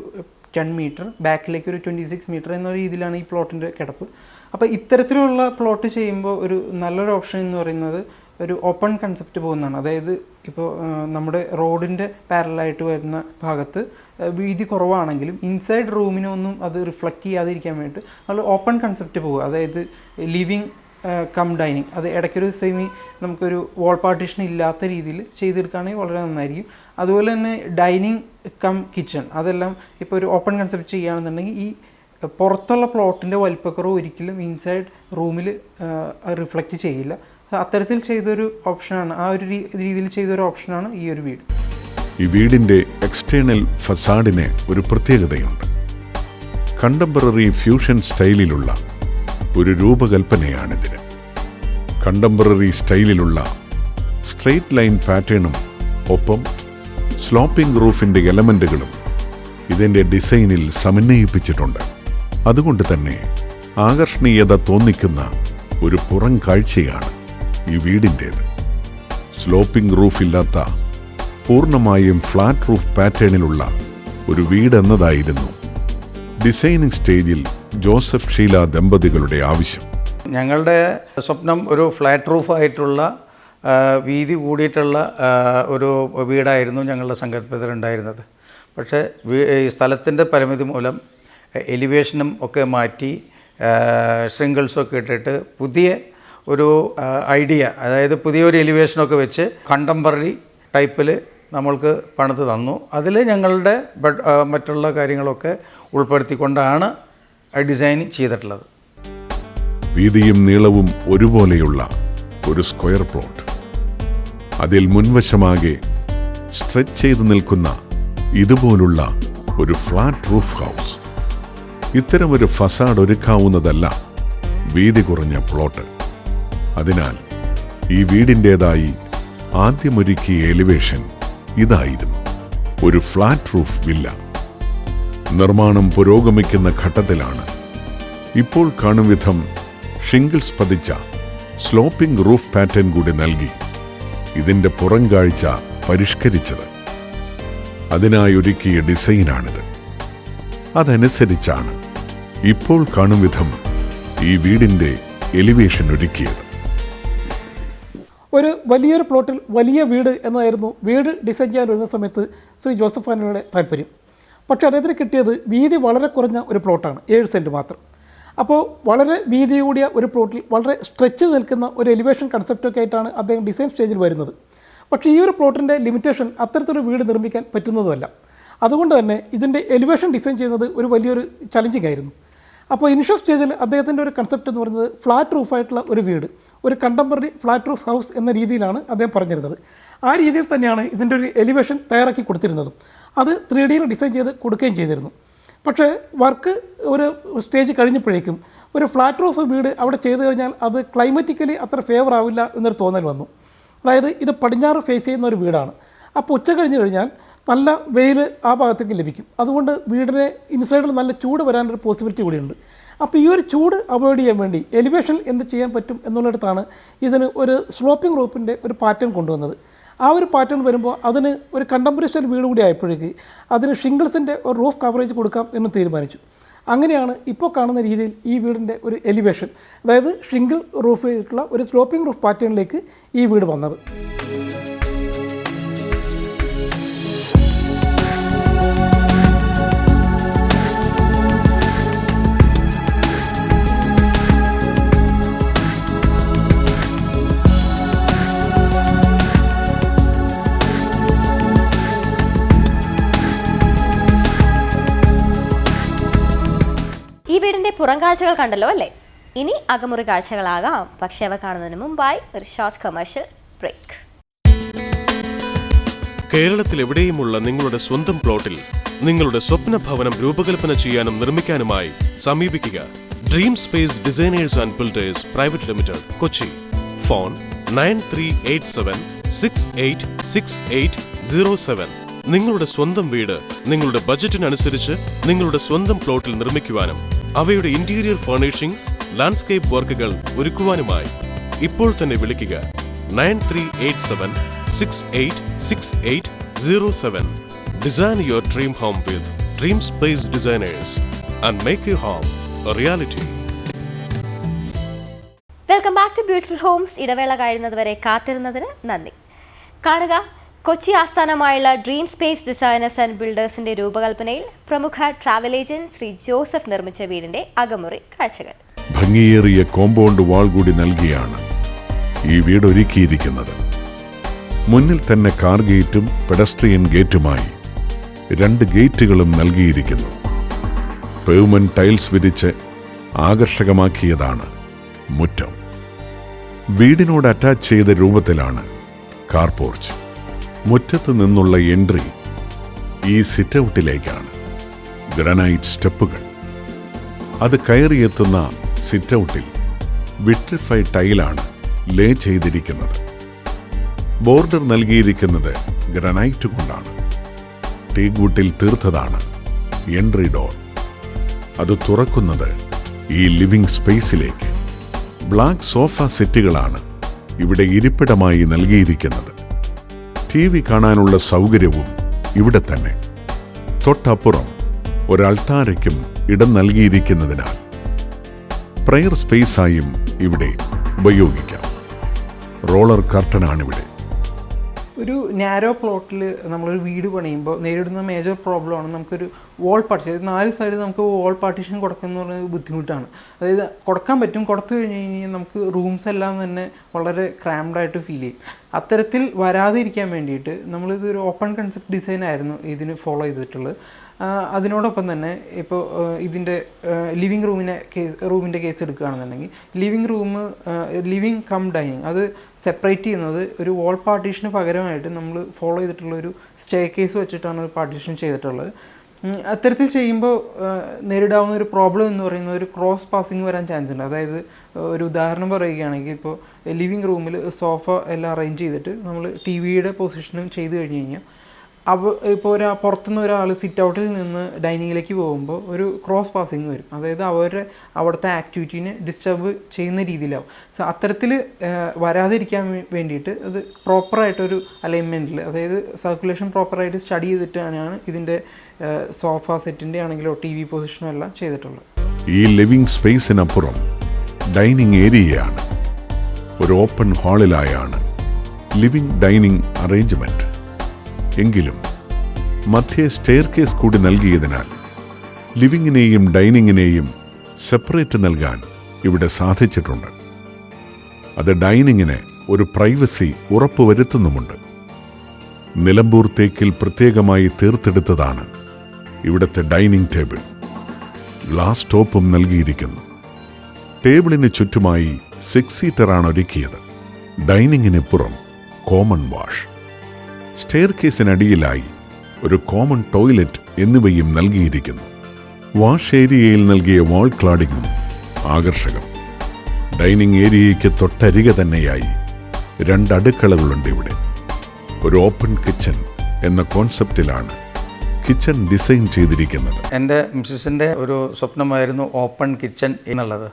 10 മീറ്റർ, ബാക്കിലേക്ക് ഒരു 26 മീറ്റർ എന്ന രീതിയിലാണ് ഈ പ്ലോട്ടിൻ്റെ കിടപ്പ്. അപ്പോൾ ഇത്തരത്തിലുള്ള പ്ലോട്ട് ചെയ്യുമ്പോൾ ഒരു നല്ലൊരു ഓപ്ഷൻ എന്ന് പറയുന്നത് ഒരു ഓപ്പൺ കൺസെപ്റ്റ് പോകുന്നതാണ്. അതായത് ഇപ്പോൾ നമ്മുടെ റോഡിൻ്റെ പാരലായിട്ട് വരുന്ന ഭാഗത്ത് വീതി കുറവാണെങ്കിലും ഇൻസൈഡ് റൂമിനൊന്നും അത് റിഫ്ലക്റ്റ് ചെയ്യാതിരിക്കാൻ വേണ്ടിയിട്ട് നമ്മൾ ഓപ്പൺ കൺസെപ്റ്റ് പോകുക. അതായത് ലിവിങ് കം ഡൈനിങ്, അത് ഇടയ്ക്കൊരു നമുക്കൊരു വാൾ പാർട്ടീഷൻ ഇല്ലാത്ത രീതിയിൽ ചെയ്തെടുക്കുകയാണെങ്കിൽ വളരെ നന്നായിരിക്കും. അതുപോലെ തന്നെ ഡൈനിങ് കം കിച്ചൺ, അതെല്ലാം ഇപ്പോൾ ഒരു ഓപ്പൺ കൺസെപ്റ്റ് ചെയ്യുകയാണെന്നുണ്ടെങ്കിൽ ഈ പുറത്തുള്ള പ്ലോട്ടിൻ്റെ വലിപ്പക്കുറവ് ഒരിക്കലും ഇൻസൈഡ് റൂമിൽ റിഫ്ലക്റ്റ് ചെയ്യില്ല. അത്തരത്തിൽ ചെയ്തൊരു ഓപ്ഷനാണ്, ആ ഒരു രീതിയിൽ ചെയ്തൊരു ഓപ്ഷനാണ് ഈ ഒരു വീട്. ഈ വീടിൻ്റെ എക്സ്റ്റേണൽ ഫസാഡിന് ഒരു പ്രത്യേകതയുണ്ട്. കണ്ടംപററി ഫ്യൂഷൻ സ്റ്റൈലിലുള്ള ഒരു രൂപകൽപ്പനയാണിതിന്. കണ്ടംപററി സ്റ്റൈലിലുള്ള സ്ട്രെയിറ്റ് ലൈൻ പാറ്റേണും ഒപ്പം സ്ലോപ്പിംഗ് റൂഫിൻ്റെ എലമെൻറ്റുകളും ഇതിൻ്റെ ഡിസൈനിൽ സമന്വയിപ്പിച്ചിട്ടുണ്ട്. അതുകൊണ്ട് തന്നെ ആകർഷണീയത തോന്നിക്കുന്ന ഒരു പുറം കാഴ്ചയാണ് ഈ വീടിൻ്റേത്. സ്ലോപ്പിംഗ് റൂഫില്ലാത്ത പൂർണ്ണമായും ഫ്ലാറ്റ് റൂഫ് പാറ്റേണിലുള്ള ഒരു വീടെന്നതായിരുന്നു ഡിസൈനിങ് സ്റ്റേജിൽ ജോസഫ് ഷീല ദമ്പതികളുടെ ആവശ്യം. ഞങ്ങളുടെ സ്വപ്നം ഒരു ഫ്ലാറ്റ് റൂഫായിട്ടുള്ള വീതി കൂടിയിട്ടുള്ള ഒരു വീടായിരുന്നു ഞങ്ങളുടെ സങ്കല്പത്തിലുണ്ടായിരുന്നത്. പക്ഷേ ഈ സ്ഥലത്തിൻ്റെ പരിമിതി മൂലം എലിവേഷനും ഒക്കെ മാറ്റി ശൃംഗിൾസൊക്കെ ഇട്ടിട്ട് പുതിയ ഒരു ഐഡിയ, അതായത് പുതിയൊരു എലിവേഷനൊക്കെ വെച്ച് കണ്ടംപററി ടൈപ്പിൽ നമ്മൾക്ക് പണിത് തന്നു. അതിൽ ഞങ്ങളുടെ മറ്റുള്ള കാര്യങ്ങളൊക്കെ ഉൾപ്പെടുത്തിക്കൊണ്ടാണ് ഡിസൈൻ ചെയ്തിട്ടുള്ളത്. വീതിയും നീളവും ഒരുപോലെയുള്ള ഒരു സ്ക്വയർ പ്ലോട്ട്, അതിൽ മുൻവശമാകെ സ്ട്രെച്ച് ചെയ്ത് നിൽക്കുന്ന ഇതുപോലുള്ള ഒരു ഫ്ലാറ്റ് റൂഫ് ഹൗസ്. ഇത്തരമൊരു ഫസാഡ് ഒരുക്കാവുന്നതല്ല വീതി കുറഞ്ഞ പ്ലോട്ട്. അതിനാൽ ഈ വീടിൻ്റേതായി ആദ്യമൊരുക്കിയ എലിവേഷൻ ഇതായിരുന്നു, ഒരു ഫ്ലാറ്റ് റൂഫ് വില്ല. നിർമ്മാണം പുരോഗമിക്കുന്ന ഘട്ടത്തിലാണ് ഇപ്പോൾ കാണും വിധം ഷിംഗിൾസ് പതിച്ച സ്ലോപ്പിംഗ് റൂഫ് പാറ്റേൺ കൂടി നൽകി ഇതിൻ്റെ പുറം കാഴ്ച പരിഷ്കരിച്ചത്. അതിനായി ഒരുക്കിയ ഡിസൈനാണിത്. അതനുസരിച്ചാണ് ഇപ്പോൾ കാണും വിധം ഈ വീടിൻ്റെ എലിവേഷൻ ഒരുക്കിയത്. ഒരു വലിയൊരു പ്ലോട്ടിൽ വലിയ വീട് എന്നതായിരുന്നു വീട് ഡിസൈൻ ചെയ്യാൻ വരുന്ന സമയത്ത് ശ്രീ ജോസഫ് ആൻ്റണിയുടെ താല്പര്യം. പക്ഷേ അദ്ദേഹത്തിന് കിട്ടിയത് വീതി വളരെ കുറഞ്ഞ ഒരു പ്ലോട്ടാണ്, 7 സെൻറ്റ് മാത്രം. അപ്പോൾ വളരെ വീതി കൂടിയ ഒരു പ്ലോട്ടിൽ വളരെ സ്ട്രെച്ച് നിൽക്കുന്ന ഒരു എലിവേഷൻ കൺസെപ്റ്റൊക്കെ ആയിട്ടാണ് അദ്ദേഹം ഡിസൈൻ സ്റ്റേജിൽ വരുന്നത്. പക്ഷേ ഈ ഒരു പ്ലോട്ടിൻ്റെ ലിമിറ്റേഷൻ അത്തരത്തിലൊരു വീട് നിർമ്മിക്കാൻ പറ്റുന്നതുമല്ല. അതുകൊണ്ട് തന്നെ ഇതിൻ്റെ എലിവേഷൻ ഡിസൈൻ ചെയ്യുന്നത് ഒരു വലിയൊരു ചലഞ്ചിങ് ആയിരുന്നു. അപ്പോൾ ഇനിഷ്യൽ സ്റ്റേജിൽ അദ്ദേഹത്തിൻ്റെ ഒരു കൺസെപ്റ്റ് എന്ന് പറയുന്നത് ഫ്ലാറ്റ് റൂഫായിട്ടുള്ള ഒരു വീട്, ഒരു കണ്ടംപററി ഫ്ലാറ്റ് റൂഫ് ഹൗസ് എന്ന രീതിയിലാണ് അദ്ദേഹം പറഞ്ഞിരുന്നത്. ആ രീതിയിൽ തന്നെയാണ് ഇതിൻ്റെ ഒരു എലിവേഷൻ തയ്യാറാക്കി കൊടുത്തിരുന്നതും. അത് 3Dയിൽ ഡിസൈൻ ചെയ്ത് കൊടുക്കുകയും ചെയ്തിരുന്നു. പക്ഷേ വർക്ക് ഒരു സ്റ്റേജ് കഴിഞ്ഞപ്പോഴേക്കും ഒരു ഫ്ലാറ്റ് റൂഫ് വീട് അവിടെ ചെയ്തു കഴിഞ്ഞാൽ അത് ക്ലൈമറ്റിക്കലി അത്ര ഫേവർ ആവില്ല എന്നൊരു തോന്നൽ വന്നു. അതായത് ഇത് പടിഞ്ഞാറ് ഫേസ് ചെയ്യുന്ന ഒരു വീടാണ്. അപ്പോൾ ഉച്ച കഴിഞ്ഞ് കഴിഞ്ഞാൽ നല്ല വെയിൽ ആ ഭാഗത്തേക്ക് ലഭിക്കും. അതുകൊണ്ട് വീടിന് ഇൻസൈഡിൽ നല്ല ചൂട് വരാനൊരു പോസിബിലിറ്റി കൂടിയുണ്ട്. അപ്പോൾ ഈ ഒരു ചൂട് അവോയ്ഡ് ചെയ്യാൻ വേണ്ടി എലിവേഷനിൽ എന്ത് ചെയ്യാൻ പറ്റും എന്നുള്ളിടത്താണ് ഇതിന് ഒരു സ്ലോപ്പിംഗ് റൂഫിൻ്റെ ഒരു പാറ്റേൺ കൊണ്ടുവന്നത്. ആ ഒരു പാറ്റേൺ വരുമ്പോൾ അതിന് ഒരു കണ്ടംപററി സ്റ്റൈൽ വീട് കൂടി ആയപ്പോഴേക്ക് അതിന് ഷിംഗിൾസിൻ്റെ ഒരു റൂഫ് കവറേജ് കൊടുക്കാം എന്ന് തീരുമാനിച്ചു. അങ്ങനെയാണ് ഇപ്പോൾ കാണുന്ന രീതിയിൽ ഈ വീടിൻ്റെ ഒരു എലിവേഷൻ, അതായത് ഷിംഗിൾ റൂഫ് ചെയ്തിട്ടുള്ള ഒരു സ്ലോപ്പിംഗ് റൂഫ് പാറ്റേണിലേക്ക് ഈ വീട് വന്നത്. ഈ വീടിന്റെ പുറം കാഴ്ചകൾ കണ്ടല്ലോ അല്ലേ? ഇനി അകമുറി കാഴ്ചകളാകാം. പക്ഷെ അവ കാണുന്നതിന് മുമ്പായി ഒരു ഷോർട്ട് കമേഴ്ഷ്യൽ ബ്രേക്ക്. കേരളത്തിൽ എവിടെയുമുള്ള നിങ്ങളുടെ സ്വന്തം പ്ലോട്ടിൽ നിങ്ങളുടെ സ്വപ്ന ഭവനം രൂപകൽപ്പന ചെയ്യാനും നിർമ്മിക്കാനുമായി സമീപിക്കുക dream space designers and builders private limited, Kochi. Phone 9387686807. നിങ്ങളുടെ സ്വന്തം വീട് നിങ്ങളുടെ ബജറ്റിനനുസരിച്ച് നിങ്ങളുടെ സ്വന്തം പ്ലോട്ടിൽ നിർമ്മിക്കുവാനും അവയുടെ ഇന്റീരിയർ ഫർണിഷിംഗ്, ലാൻഡ്സ്കേപ്പ് വർക്കുകൾ ഒരുക്കുവാനുമായി ഇപ്പോൾ തന്നെ വിളിക്കുക 9387686807. Design your dream home with Dream Space Designers and make your home a reality. Welcome back to beautiful homes. ഇടവേള കഴിയുന്നതുവരെ കാത്തിരുന്നതിന് നന്ദി. കാണുക, കൊച്ചി ആസ്ഥാനമായുള്ള ഡ്രീം സ്പേസ് ഡിസൈനേഴ്സ് ആൻഡ് ബിൽഡേഴ്സിന്റെ രൂപകൽപ്പനയിൽ പ്രമുഖ ട്രാവൽ ഏജന്റ് ശ്രീ ജോസഫ് നിർമ്മിച്ച വീടിന്റെ അകമുറി കാഴ്ചകൾ. ഭംഗിയേറിയ കോമ്പൗണ്ട് വാൾ കൂടി നൽകിയാണ് ഈ വീട് ഒരുക്കിയിരിക്കുന്നത്. മുന്നിൽ തന്നെ കാർ ഗേറ്റും പെഡസ്ട്രിയൻ ഗേറ്റുമായി 2 ഗേറ്റുകളും നൽകിയിരിക്കുന്നു. പേവ്മെന്റ് ടൈൽസ് വിരിച്ച് ആകർഷകമാക്കിയതാണ് മുറ്റം. വീടിനോട് അറ്റാച്ച് ചെയ്ത രൂപത്തിലാണ് കാർ പോർച്ച്. മുറ്റത്ത് നിന്നുള്ള എൻട്രി ഈ സിറ്റൗട്ടിലേക്കാണ്. ഗ്രാനൈറ്റ് സ്റ്റെപ്പുകൾ. അത് കയറിയെത്തുന്ന സിറ്റൗട്ടിൽ വിട്രിഫൈഡ് ടൈലാണ് ലേ ചെയ്തിരിക്കുന്നത്. ബോർഡർ നൽകിയിരിക്കുന്നത് ഗ്രാനൈറ്റ് കൊണ്ടാണ്. ടീക്വുഡിൽ തീർത്തതാണ് എൻട്രി ഡോർ. അത് തുറക്കുന്നത് ഈ ലിവിംഗ് സ്പേസിലേക്ക്. ബ്ലാക്ക് സോഫ സെറ്റുകളാണ് ഇവിടെ ഇരിപ്പിടമായി നൽകിയിരിക്കുന്നത്. TV കാണാനുള്ള സൗകര്യവും ഇവിടെ തന്നെ. തൊട്ടപ്പുറം ഒരു അൾത്താരയ്ക്കും ഇടം നൽകിയിരിക്കുന്നതിനാൽ പ്രയർ സ്പേസായും ഇവിടെ ഉപയോഗിക്കാം. റോളർ കർട്ടനാണിവിടെ. ഒരു നാരോ പ്ലോട്ടിൽ നമ്മളൊരു വീട് പണിയുമ്പോൾ നേരിടുന്ന മേജർ പ്രോബ്ലമാണ് നമുക്കൊരു വാൾ പാർട്ടീഷൻ. 4 സൈഡ് നമുക്ക് വാൾ പാർട്ടീഷൻ കൊടുക്കുന്ന പറയുന്നത് ബുദ്ധിമുട്ടാണ്. അതായത് കൊടുക്കാൻ പറ്റും, കൊടുത്തു കഴിഞ്ഞ് കഴിഞ്ഞാൽ നമുക്ക് റൂംസ് എല്ലാം തന്നെ വളരെ ക്രാംഡായിട്ട് ഫീൽ ചെയ്യും. അത്തരത്തിൽ വരാതിരിക്കാൻ വേണ്ടിയിട്ട് നമ്മളിതൊരു ഓപ്പൺ കൺസെപ്റ്റ് ഡിസൈൻ ആയിരുന്നു ഇതിന് ഫോളോ ചെയ്തിട്ടുള്ളത്. അതിനോടൊപ്പം തന്നെ ഇപ്പോൾ ഇതിൻ്റെ റൂമിൻ്റെ കേസ് എടുക്കുകയാണെന്നുണ്ടെങ്കിൽ ലിവിങ് കം ഡൈനിങ് അത് സെപ്പറേറ്റ് ചെയ്യുന്നത് ഒരു വാൾ പാർട്ടീഷന് പകരമായിട്ട് നമ്മൾ ഫോളോ ചെയ്തിട്ടുള്ള ഒരു സ്റ്റെയർ കേസ് വെച്ചിട്ടാണ് ഒരു പാർട്ടീഷൻ ചെയ്തിട്ടുള്ളത്. അത്തരത്തിൽ ചെയ്യുമ്പോൾ നേരിടാവുന്ന ഒരു പ്രോബ്ലം എന്ന് പറയുന്നത് ഒരു ക്രോസ് പാസിങ് വരാൻ ചാൻസ് ഉണ്ട്. അതായത് ഒരു ഉദാഹരണം പറയുകയാണെങ്കിൽ ഇപ്പോൾ ലിവിങ് റൂമിൽ സോഫ എല്ലാം അറേഞ്ച് ചെയ്തിട്ട് നമ്മൾ TV-യുടെ പൊസിഷനും ചെയ്ത് കഴിഞ്ഞ് കഴിഞ്ഞാൽ ഇപ്പോൾ പുറത്തുനിന്ന് ഒരാൾ സിറ്റ് ഔട്ടിൽ നിന്ന് ഡൈനിങ്ങിലേക്ക് പോകുമ്പോൾ ഒരു ക്രോസ് പാസിങ് വരും. അതായത് അവിടുത്തെ ആക്ടിവിറ്റീനെ ഡിസ്റ്റർബ് ചെയ്യുന്ന രീതിയിലാവും. സോ അത്തരത്തിൽ വരാതിരിക്കാൻ വേണ്ടിയിട്ട് അത് പ്രോപ്പറായിട്ടൊരു അലൈൻമെൻറ്റിൽ, അതായത് സർക്കുലേഷൻ പ്രോപ്പറായിട്ട് സ്റ്റഡി ചെയ്തിട്ടാണ് ഇതിൻ്റെ സോഫ സെറ്റിൻ്റെ ആണെങ്കിലോ TV പൊസിഷനോ എല്ലാം ചെയ്തിട്ടുള്ളത്. ഈ ലിവിംഗ് സ്പേസിനപ്പുറം ഡൈനിങ് ഏരിയയാണ്. ഒരു ഓപ്പൺ ഹാളിലായാണ് ലിവിംഗ് ഡൈനിങ് അറേഞ്ച്മെന്റ്. എങ്കിലും മധ്യേ സ്റ്റെയർ കേസ് കൂടി നൽകിയതിനാൽ ലിവിങ്ങിനെയും ഡൈനിങ്ങിനെയും സെപ്പറേറ്റ് നൽകാൻ ഇവിടെ സാധിച്ചിട്ടുണ്ട്. അത് ഡൈനിങ്ങിന് ഒരു പ്രൈവസി ഉറപ്പുവരുത്തുന്നുമുണ്ട്. നിലമ്പൂർ തേക്കിൽ പ്രത്യേകമായി തീർത്തെടുത്തതാണ് ഇവിടുത്തെ ഡൈനിങ് ടേബിൾ. ഗ്ലാസ് ടോപ്പും നൽകിയിരിക്കുന്നു. ടേബിളിന് ചുറ്റുമായി 6 സീറ്ററാണ് ഒരുക്കിയത്. ഡൈനിങ്ങിന് പുറം കോമൺ വാഷ്, സ്റ്റെയർ കേസിനടിയിലായി ഒരു കോമൺ ടോയ്ലറ്റ് എന്നിവയും നൽകിയിരിക്കുന്നു. വാഷ് ഏരിയയിൽ നൽകിയ വാൾ ക്ലാഡിങ്ങും ആകർഷകം. ഡൈനിങ് ഏരിയയ്ക്ക് തൊട്ടരികെ തന്നെയായി 2 അടുക്കളകളുണ്ട് ഇവിടെ. ഒരു ഓപ്പൺ കിച്ചൺ എന്ന കോൺസെപ്റ്റിലാണ് കിച്ചൺ ഡിസൈൻ ചെയ്തിരിക്കുന്നത്. എൻ്റെ മിസ്സിൻ്റെ ഒരു സ്വപ്നമായിരുന്നു ഓപ്പൺ കിച്ചൺ എന്നുള്ളത്.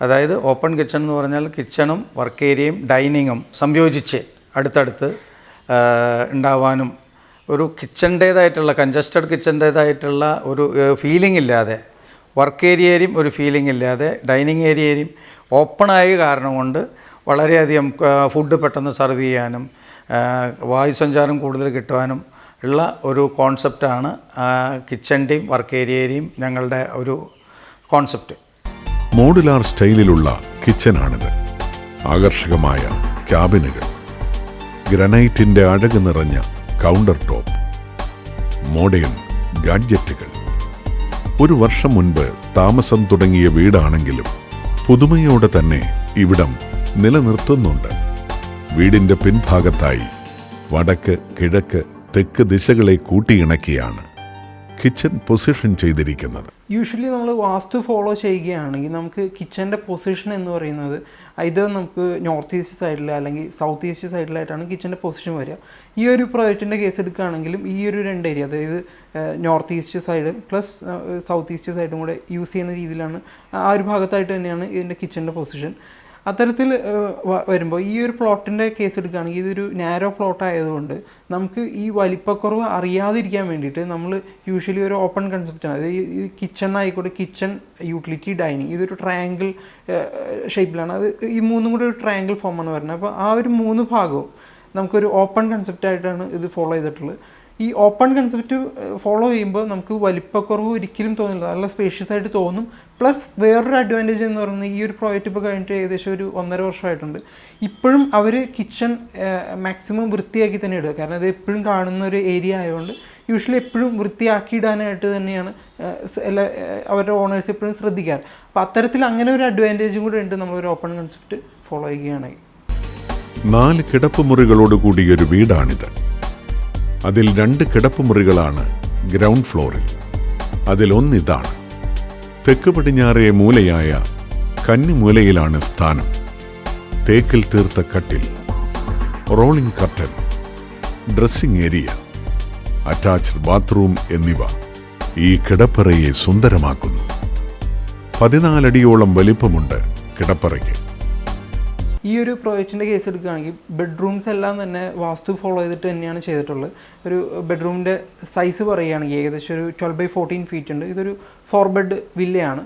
അതായത് ഓപ്പൺ കിച്ചൺ എന്ന് പറഞ്ഞാൽ കിച്ചണും വർക്ക് ഏരിയയും ഡൈനിങ്ങും സംയോജിച്ച് അടുത്തടുത്ത് ഉണ്ടാവാനും ഒരു കിച്ചൻ്റേതായിട്ടുള്ള കൺജസ്റ്റഡ് കിച്ചൻ്റേതായിട്ടുള്ള ഒരു ഫീലിംഗ് ഇല്ലാതെ, വർക്ക് ഏരിയയിലും ഒരു ഫീലിംഗ് ഇല്ലാതെ ഡൈനിങ് ഏരിയയിലും ഓപ്പണായ കാരണം കൊണ്ട് വളരെയധികം ഫുഡ് പെട്ടെന്ന് സർവ് ചെയ്യാനും വായുസഞ്ചാരം കൂടുതൽ കിട്ടുവാനും ഉള്ള ഒരു കോൺസെപ്റ്റാണ് കിച്ചൻ്റെയും വർക്ക് ഏരിയയുടെയും ഞങ്ങളുടെ ഒരു കോൺസെപ്റ്റ്. മോഡുലാർ സ്റ്റൈലിലുള്ള കിച്ചനാണിത്. ആകർഷകമായ ക്യാബിനുകൾ, ഗ്രാനൈറ്റിൻ്റെ അഴക് നിറഞ്ഞ കൗണ്ടർ ടോപ്പ്, മോഡേൺ ഗാഡ്ജറ്റുകൾ. 1 വർഷം മുൻപ് താമസം തുടങ്ങിയ വീടാണെങ്കിലും പുതുമയോടെ തന്നെ ഇവിടം നിലനിർത്തുന്നുണ്ട്. വീടിൻ്റെ പിൻഭാഗത്തായി വടക്ക്, കിഴക്ക്, തെക്ക് ദിശകളെ കൂട്ടിയിണക്കിയാണ് കിച്ചൺ പൊസിഷൻ ചെയ്തിരിക്കുന്നത്. യൂഷ്വലി നമ്മൾ വാസ്തു ഫോളോ ചെയ്യുകയാണെങ്കിൽ നമുക്ക് കിച്ചൻ്റെ പൊസിഷൻ എന്ന് പറയുന്നത് ഇത് നമുക്ക് നോർത്ത് ഈസ്റ്റ് സൈഡിൽ അല്ലെങ്കിൽ സൗത്ത് ഈസ്റ്റ് സൈഡിലായിട്ടാണ് കിച്ചൻ്റെ പൊസിഷൻ വരിക. ഈ ഒരു പ്രോജക്റ്റിൻ്റെ കേസ് എടുക്കുകയാണെങ്കിലും ഈ ഒരു 2 ഏരിയ, അതായത് north east side plus south east സൈഡും കൂടെ യൂസ് ചെയ്യുന്ന രീതിയിലാണ് ആ ഒരു ഭാഗത്തായിട്ട് തന്നെയാണ് ഇതിൻ്റെ കിച്ചൻ്റെ പൊസിഷൻ. അത്തരത്തിൽ വരുമ്പോൾ ഈ ഒരു പ്ലോട്ടിൻ്റെ കേസ് എടുക്കുകയാണെങ്കിൽ ഇതൊരു നാരോ പ്ലോട്ട് ആയതുകൊണ്ട് നമുക്ക് ഈ വലിപ്പക്കുറവ് അറിയാതിരിക്കാൻ വേണ്ടിയിട്ട് നമ്മൾ യൂഷ്വലി ഒരു ഓപ്പൺ കൺസെപ്റ്റാണ്. അതായത് ഈ കിച്ചൺ ആയിക്കോട്ടെ, കിച്ചൺ, യൂട്ടിലിറ്റി, ഡൈനിങ്, ഇതൊരു ട്രയാങ്കിൾ ഷേപ്പിലാണ്. അത് ഈ മൂന്നും കൂടി ഒരു ട്രയാങ്കിൾ ഫോമാണ് വരുന്നത്. അപ്പോൾ ആ ഒരു 3 ഭാഗവും നമുക്കൊരു ഓപ്പൺ കൺസെപ്റ്റായിട്ടാണ് ഇത് ഫോളോ ചെയ്തിട്ടുള്ളത്. ഈ ഓപ്പൺ കൺസെപ്റ്റ് ഫോളോ ചെയ്യുമ്പോൾ നമുക്ക് വലിപ്പക്കുറവ് ഒരിക്കലും തോന്നില്ല, നല്ല സ്പേഷ്യസ് ആയിട്ട് തോന്നും. പ്ലസ് വേറൊരു അഡ്വാൻറ്റേജ് എന്ന് പറയുന്നത് ഈ ഒരു പ്രോജക്റ്റ് ഇപ്പോൾ കഴിഞ്ഞിട്ട് ഏകദേശം ഒരു 1.5 വർഷമായിട്ടുണ്ട്. ഇപ്പോഴും അവർ കിച്ചൺ മാക്സിമം വൃത്തിയാക്കി തന്നെ ഇടുക. കാരണം അത് എപ്പോഴും കാണുന്ന ഒരു ഏരിയ ആയതുകൊണ്ട് യൂഷ്വലി എപ്പോഴും വൃത്തിയാക്കി ഇടാനായിട്ട് തന്നെയാണ് അവരുടെ ഓണേഴ്സ് എപ്പോഴും ശ്രദ്ധിക്കാറ്. അപ്പോൾ അത്തരത്തിൽ അങ്ങനെ ഒരു അഡ്വാൻറ്റേജും കൂടെ ഉണ്ട് നമ്മളൊരു ഓപ്പൺ കൺസെപ്റ്റ് ഫോളോ ചെയ്യുകയാണെങ്കിൽ. 4 കിടപ്പുമുറികളോട് കൂടിയൊരു വീടാണിത്. അതിൽ 2 കിടപ്പുമുറികളാണ് ഗ്രൗണ്ട് ഫ്ലോറിൽ. അതിലൊന്നിതാണ്. തെക്ക് പടിഞ്ഞാറേ മൂലയായ കന്നിമൂലയിലാണ് സ്ഥാനം. തേക്കിൽ തീർത്ത കട്ടിൽ, rolling curtain, dressing area, attached bathroom എന്നിവ ഈ കിടപ്പറയെ സുന്ദരമാക്കുന്നു. 14 അടിയോളം വലിപ്പമുണ്ട് കിടപ്പറയ്ക്ക്. ഈ ഒരു പ്രോജക്റ്റിൻ്റെ കേസ് എടുക്കുകയാണെങ്കിൽ ബെഡ്റൂംസ് എല്ലാം തന്നെ വാസ്തു ഫോളോ ചെയ്തിട്ട് തന്നെയാണ് ചെയ്തിട്ടുള്ളത്. ഒരു ബെഡ്റൂമിൻ്റെ സൈസ് പറയുകയാണെങ്കിൽ ഏകദേശം ഒരു 12x14 ഫീറ്റ് ഉണ്ട്. ഇതൊരു 4 ബെഡ് വില്ലയാണ്.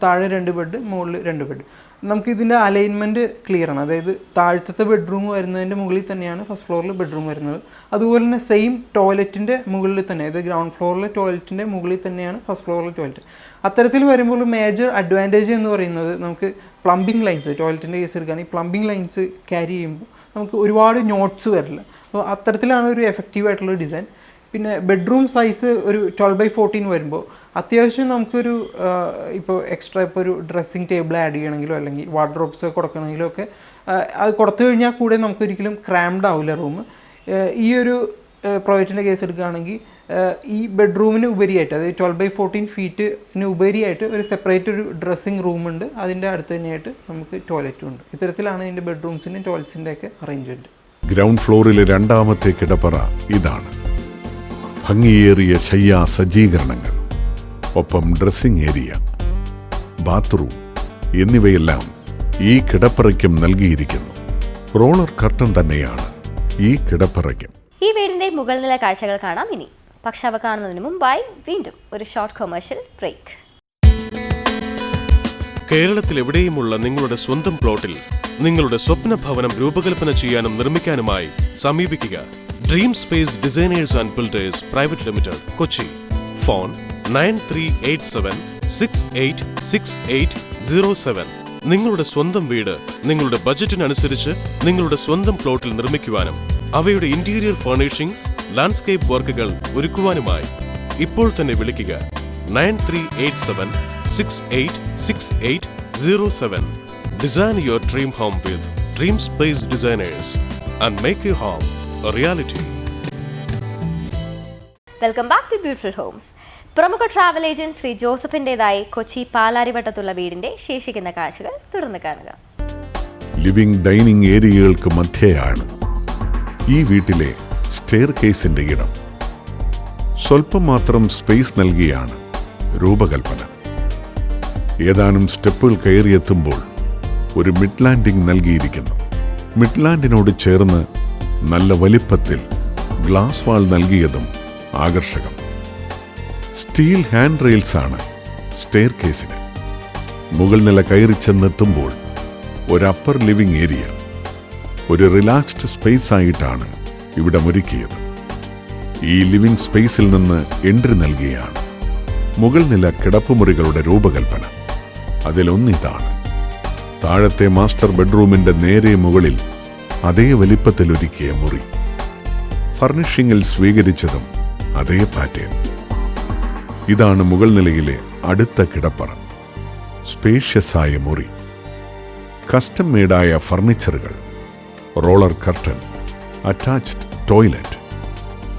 താഴെ 2 ബെഡ്, മുകളിൽ 2 ബെഡ്. നമുക്കിതിൻ്റെ അലൈൻമെൻറ്റ് ക്ലിയർ ആണ്. അതായത് താഴത്തെ ബെഡ്റൂം വരുന്നതിൻ്റെ മുകളിൽ തന്നെയാണ് ഫസ്റ്റ് ഫ്ലോറിൽ ബെഡ്റൂം വരുന്നത്. അതുപോലെ തന്നെ സെയിം ടോയ്ലറ്റിൻ്റെ മുകളിൽ തന്നെ, അതായത് ഗ്രൗണ്ട് ഫ്ലോറിലെ ടോയ്ലറ്റിൻ്റെ മുകളിൽ തന്നെയാണ് ഫസ്റ്റ് ഫ്ലോറിലെ ടോയ്ലറ്റ്. അത്തരത്തിൽ വരുമ്പോൾ മേജർ അഡ്വാൻറ്റേജ് എന്ന് പറയുന്നത് നമുക്ക് പ്ലംബിംഗ് ലൈൻസ്, ടോയ്ലറ്റിൻ്റെ കേസ് എടുക്കുകയാണെങ്കിൽ പ്ലംബിംഗ് ലൈൻസ് ക്യാരി ചെയ്യുമ്പോൾ നമുക്ക് ഒരുപാട് നോട്ട്സ് വരില്ല. അപ്പോൾ അത്തരത്തിലാണ് ഒരു എഫക്റ്റീവായിട്ടുള്ള ഡിസൈൻ. പിന്നെ ബെഡ്റൂം സൈസ് ഒരു 12x14 വരുമ്പോൾ അത്യാവശ്യം നമുക്കൊരു ഇപ്പോൾ എക്സ്ട്രാ ഇപ്പോൾ ഒരു ഡ്രസ്സിങ് ടേബിൾ ആഡ് ചെയ്യണമെങ്കിലോ അല്ലെങ്കിൽ വാർഡ്രോബ്സ് കൊടുക്കണമെങ്കിലോ ഒക്കെ അത് കൊടുത്തു കഴിഞ്ഞാൽ കൂടെ നമുക്കൊരിക്കലും ക്രാംഡ് ആവില്ല റൂം. ഈ ഒരു പ്രോജക്റ്റിൻ്റെ കേസ് എടുക്കുകയാണെങ്കിൽ ഈ ബെഡ്റൂമിന് ഉപരിയായിട്ട്, അതായത് 12x14 ഫീറ്റിന് ഉപരിയായിട്ട് ഒരു സെപ്പറേറ്റ് ഒരു ഡ്രസ്സിങ് റൂമുണ്ട്. അതിൻ്റെ അടുത്ത് തന്നെയായിട്ട് നമുക്ക് ടോയ്ലറ്റും ഉണ്ട്. ഇത്തരത്തിലാണ് ഇതിൻ്റെ ബെഡ്റൂംസിൻ്റെയും ടോയ്ലറ്റ്സിൻ്റെ അറേഞ്ച്മെൻറ്റ്. ഗ്രൗണ്ട് ഫ്ലോറിലെ 2ാമത്തെ കിടപ്പറ ഇതാണ്. ഭംഗിയേറിയ ശയ്യാ സജ്ജീകരണങ്ങൾ, ഒപ്പം ഡ്രസ്സിംഗ് ഏരിയ, ബാത്റൂം എന്നിവയെല്ലാം ഈ കിടപ്പറയ്ക്കും നൽകിയിരിക്കുന്നു. റോളർ കർട്ടൻ തന്നെയാണ് ഈ കിടപ്പറയ്ക്കും. ഈ വീടിന്റെ മുകൾ നില കാഴ്ചകൾ കാണാം ഇനി. പക്ഷെ അവ കാണുന്നതിന് മുമ്പായി വീണ്ടും ഒരു ഷോർട്ട് കൊമേഴ്ഷ്യൽ ബ്രേക്ക്. കേരളത്തിൽ എവിടെയുമുള്ള നിങ്ങളുടെ സ്വന്തം പ്ലോട്ടിൽ നിങ്ങളുടെ സ്വപ്ന ഭവനം രൂപകൽപ്പന ചെയ്യാനും നിർമ്മിക്കാനുമായി സമീപിക്കുക dream space designers and builders private limited, Kochi. Phone 9387686807. നിങ്ങളുടെ സ്വന്തം വീട് നിങ്ങളുടെ ബജറ്റിനനുസരിച്ച് നിങ്ങളുടെ സ്വന്തം പ്ലോട്ടിൽ നിർമ്മിക്കുവാനും അവയുടെ ഇന്റീരിയർ ഫർണിഷിംഗ്, ലാൻഡ്സ്കേപ്പ് വർക്കുകൾ ഒരുക്കുവാനുമായി ഇപ്പോൾ തന്നെ വിളിക്കുക 9387686807. Design your dream home with Dream Space Designers and make your home a reality. Welcome back to beautiful homes. പ്രമുഖ ട്രാവൽ ഏജന്റ് ശ്രീ ജോസഫിൻ്റെതായി കൊച്ചി പാലാരിവട്ടത്തുള്ള വീടിന്റെ ശേഷിക്കുന്ന കാഴ്ചകൾ തുടർന്ന് കാണുക. ലിവിംഗ് ഡൈനിങ് ഏരിയകൾക്ക് മധ്യയാണ് ഈ വീട്ടിലെ സ്റ്റെയർ കേസിന്റെ ഇടം. സ്വല്പം മാത്രം സ്പേസ് നൽകിയാണ് രൂപകൽപ്പന. ഏതാനും സ്റ്റെപ്പുകൾ കയറിയെത്തുമ്പോൾ ഒരു മിഡ് ലാൻഡിംഗ് നൽകിയിരിക്കുന്നു. മിഡ് ലാൻഡിനോട് ചേർന്ന് നല്ല വലിപ്പത്തിൽ ഗ്ലാസ് വാൾ നൽകിയതും ആകർഷകം. സ്റ്റീൽ ഹാൻഡ് റെയിൽസാണ് സ്റ്റെയർ കേസിന്. മുകൾ നില കയറി ചെന്നെത്തുമ്പോൾ ഒരു അപ്പർ ലിവിംഗ് ഏരിയ, ഒരു റിലാക്സ്ഡ് സ്പേസ് ആയിട്ടാണ് ഇവിടെ ഒരുക്കിയത്. ഈ ലിവിംഗ് സ്പേസിൽ നിന്ന് എൻട്രി നൽകിയാണ് മുകൾ നില കിടപ്പുമുറികളുടെ രൂപകൽപ്പന. അതിലൊന്നിതാണ്. താഴത്തെ മാസ്റ്റർ ബെഡ്റൂമിന്റെ നേരെ മുകളിൽ അതേ വലിപ്പത്തിൽ ഒരുക്കിയ മുറി. ഫർണിഷിംഗിൽ സ്വീകരിച്ചതും അതേ പാറ്റേൺ. ഇതാണ് മുകൾ നിലയിലെ അടുത്ത കിടപ്പറ. സ്പേഷ്യസായ മുറി, കസ്റ്റം മെയ്ഡായ ഫർണിച്ചറുകൾ, റോളർ കർട്ടൻ, അറ്റാച്ച്ഡ് ടോയ്ലറ്റ്.